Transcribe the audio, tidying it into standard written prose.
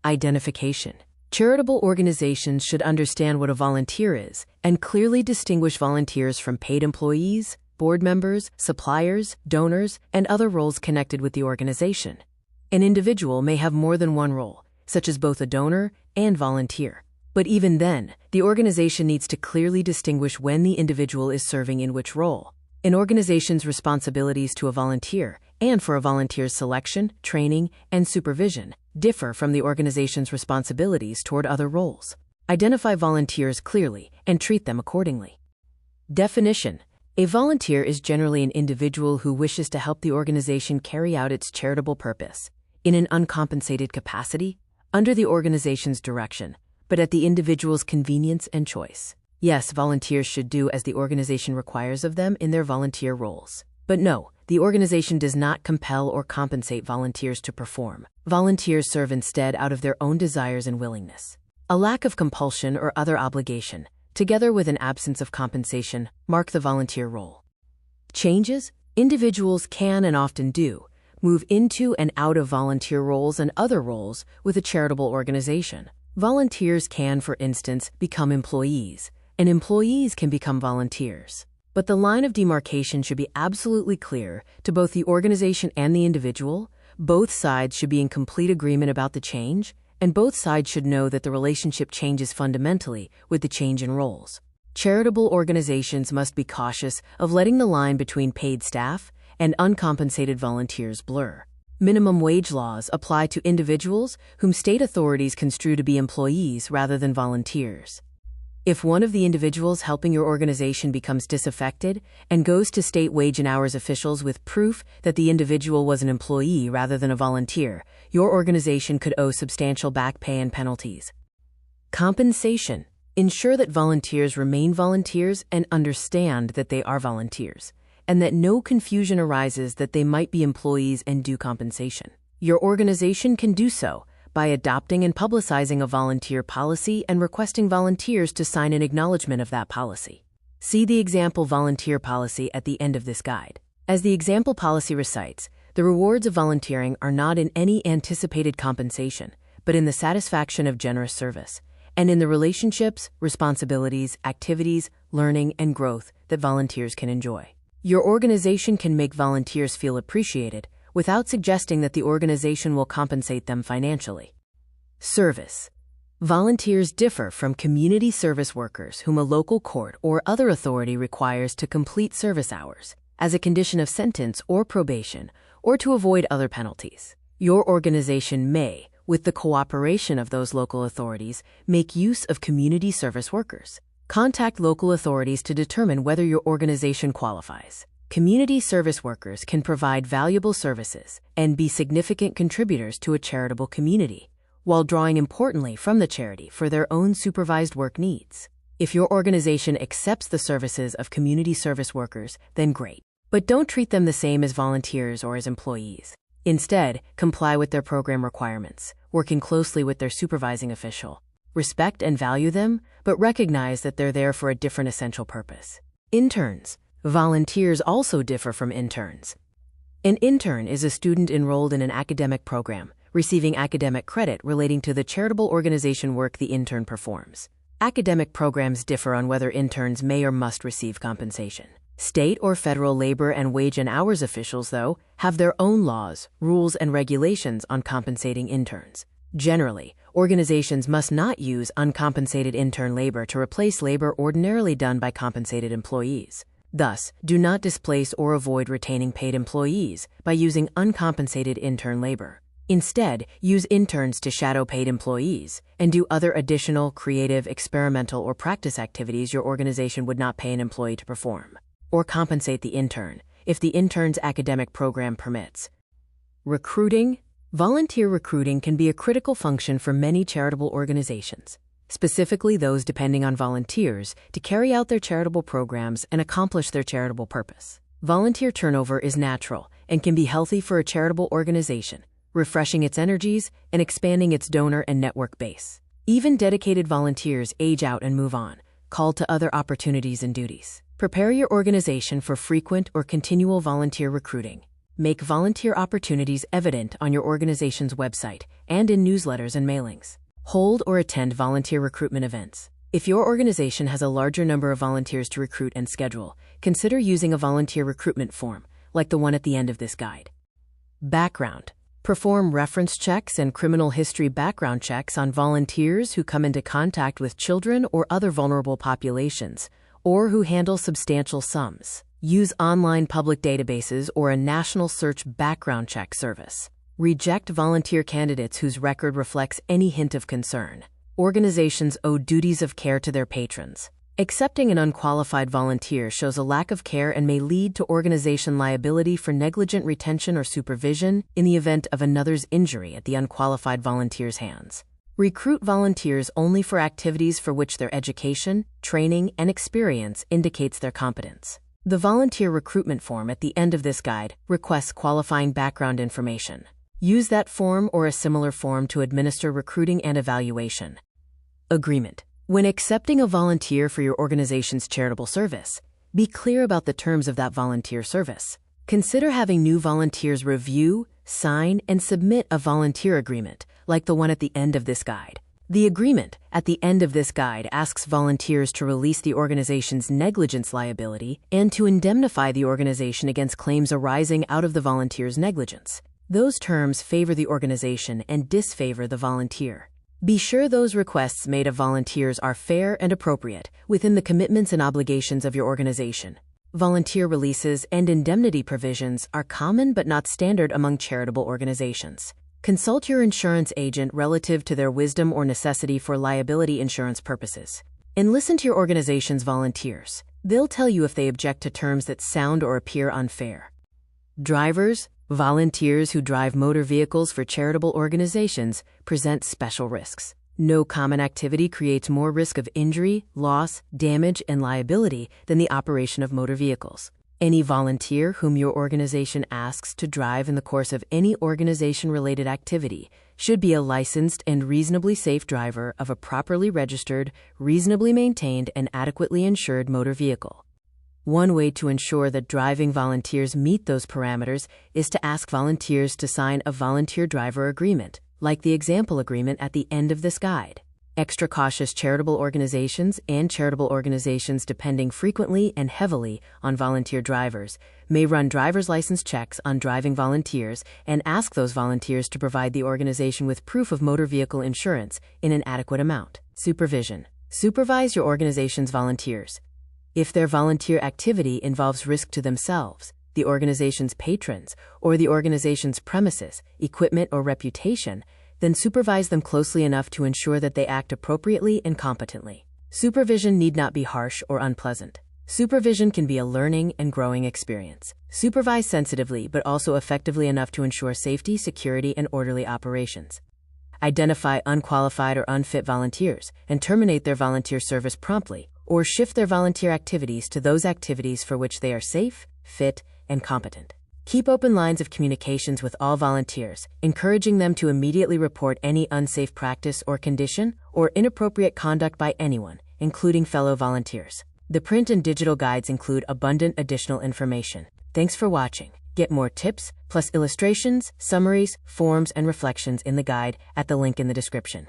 Identification. Charitable organizations should understand what a volunteer is and clearly distinguish volunteers from paid employees, board members, suppliers, donors, and other roles connected with the organization. An individual may have more than one role, such as both a donor and volunteer. But even then, the organization needs to clearly distinguish when the individual is serving in which role. An organization's responsibilities to a volunteer and for a volunteer's selection, training, and supervision differ from the organization's responsibilities toward other roles. Identify volunteers clearly and treat them accordingly. Definition. A volunteer is generally an individual who wishes to help the organization carry out its charitable purpose in an uncompensated capacity, under the organization's direction, but at the individual's convenience and choice. Yes, volunteers should do as the organization requires of them in their volunteer roles. But no, the organization does not compel or compensate volunteers to perform. Volunteers serve instead out of their own desires and willingness. A lack of compulsion or other obligation, together with an absence of compensation, mark the volunteer role. Changes. Individuals can and often do move into and out of volunteer roles and other roles with a charitable organization. Volunteers can, for instance, become employees, and employees can become volunteers. But the line of demarcation should be absolutely clear to both the organization and the individual. Both sides should be in complete agreement about the change, and both sides should know that the relationship changes fundamentally with the change in roles. Charitable organizations must be cautious of letting the line between paid staff and uncompensated volunteers blur. Minimum wage laws apply to individuals whom state authorities construe to be employees rather than volunteers. If one of the individuals helping your organization becomes disaffected and goes to state wage and hours officials with proof that the individual was an employee rather than a volunteer, your organization could owe substantial back pay and penalties. Compensation. Ensure that volunteers remain volunteers and understand that they are volunteers, and that no confusion arises that they might be employees and due compensation. Your organization can do so by adopting and publicizing a volunteer policy and requesting volunteers to sign an acknowledgement of that policy. See the example volunteer policy at the end of this guide. As the example policy recites, the rewards of volunteering are not in any anticipated compensation, but in the satisfaction of generous service, and in the relationships, responsibilities, activities, learning, and growth that volunteers can enjoy. Your organization can make volunteers feel appreciated without suggesting that the organization will compensate them financially. Service. Volunteers differ from community service workers whom a local court or other authority requires to complete service hours as a condition of sentence or probation or to avoid other penalties. Your organization may, with the cooperation of those local authorities, make use of community service workers. Contact local authorities to determine whether your organization qualifies. Community service workers can provide valuable services and be significant contributors to a charitable community, while drawing importantly from the charity for their own supervised work needs. If your organization accepts the services of community service workers, then great. But don't treat them the same as volunteers or as employees. Instead, comply with their program requirements, working closely with their supervising official. Respect and value them, but recognize that they're there for a different essential purpose. Interns. Volunteers also differ from interns. An intern is a student enrolled in an academic program, receiving academic credit relating to the charitable organization work the intern performs. Academic programs differ on whether interns may or must receive compensation. State or federal labor and wage and hours officials, though, have their own laws, rules, and regulations on compensating interns. Generally, organizations must not use uncompensated intern labor to replace labor ordinarily done by compensated employees. Thus, do not displace or avoid retaining paid employees by using uncompensated intern labor. Instead, use interns to shadow paid employees and do other additional, creative, experimental, or practice activities your organization would not pay an employee to perform. Or compensate the intern, if the intern's academic program permits. Recruiting. Volunteer recruiting can be a critical function for many charitable organizations, specifically those depending on volunteers to carry out their charitable programs and accomplish their charitable purpose. Volunteer turnover is natural and can be healthy for a charitable organization, refreshing its energies and expanding its donor and network base. Even dedicated volunteers age out and move on, called to other opportunities and duties. Prepare your organization for frequent or continual volunteer recruiting. Make volunteer opportunities evident on your organization's website and in newsletters and mailings. Hold or attend volunteer recruitment events. If your organization has a larger number of volunteers to recruit and schedule, consider using a volunteer recruitment form, like the one at the end of this guide. Background. Perform reference checks and criminal history background checks on volunteers who come into contact with children or other vulnerable populations, or who handle substantial sums. Use online public databases or a national search background check service. Reject volunteer candidates whose record reflects any hint of concern. Organizations owe duties of care to their patrons. Accepting an unqualified volunteer shows a lack of care and may lead to organization liability for negligent retention or supervision in the event of another's injury at the unqualified volunteer's hands. Recruit volunteers only for activities for which their education, training, and experience indicates their competence. The volunteer recruitment form at the end of this guide requests qualifying background information. Use that form or a similar form to administer recruiting and evaluation. Agreement. When accepting a volunteer for your organization's charitable service, be clear about the terms of that volunteer service. Consider having new volunteers review, sign, and submit a volunteer agreement, like the one at the end of this guide. The agreement at the end of this guide asks volunteers to release the organization's negligence liability and to indemnify the organization against claims arising out of the volunteer's negligence. Those terms favor the organization and disfavor the volunteer. Be sure those requests made of volunteers are fair and appropriate within the commitments and obligations of your organization. Volunteer releases and indemnity provisions are common but not standard among charitable organizations. Consult your insurance agent relative to their wisdom or necessity for liability insurance purposes. And listen to your organization's volunteers. They'll tell you if they object to terms that sound or appear unfair. Drivers, volunteers who drive motor vehicles for charitable organizations present special risks. No common activity creates more risk of injury, loss, damage, and liability than the operation of motor vehicles. Any volunteer whom your organization asks to drive in the course of any organization-related activity should be a licensed and reasonably safe driver of a properly registered, reasonably maintained, and adequately insured motor vehicle. One way to ensure that driving volunteers meet those parameters is to ask volunteers to sign a volunteer driver agreement, like the example agreement at the end of this guide. Extra cautious charitable organizations and charitable organizations depending frequently and heavily on volunteer drivers may run driver's license checks on driving volunteers and ask those volunteers to provide the organization with proof of motor vehicle insurance in an adequate amount. Supervision. Supervise your organization's volunteers. If their volunteer activity involves risk to themselves, the organization's patrons, or the organization's premises, equipment, or reputation, then supervise them closely enough to ensure that they act appropriately and competently. Supervision need not be harsh or unpleasant. Supervision can be a learning and growing experience. Supervise sensitively but also effectively enough to ensure safety, security, and orderly operations. Identify unqualified or unfit volunteers and terminate their volunteer service promptly, or shift their volunteer activities to those activities for which they are safe, fit, and competent. Keep open lines of communications with all volunteers, encouraging them to immediately report any unsafe practice or condition or inappropriate conduct by anyone, including fellow volunteers. The print and digital guides include abundant additional information. Thanks for watching. Get more tips, plus illustrations, summaries, forms, and reflections in the guide at the link in the description.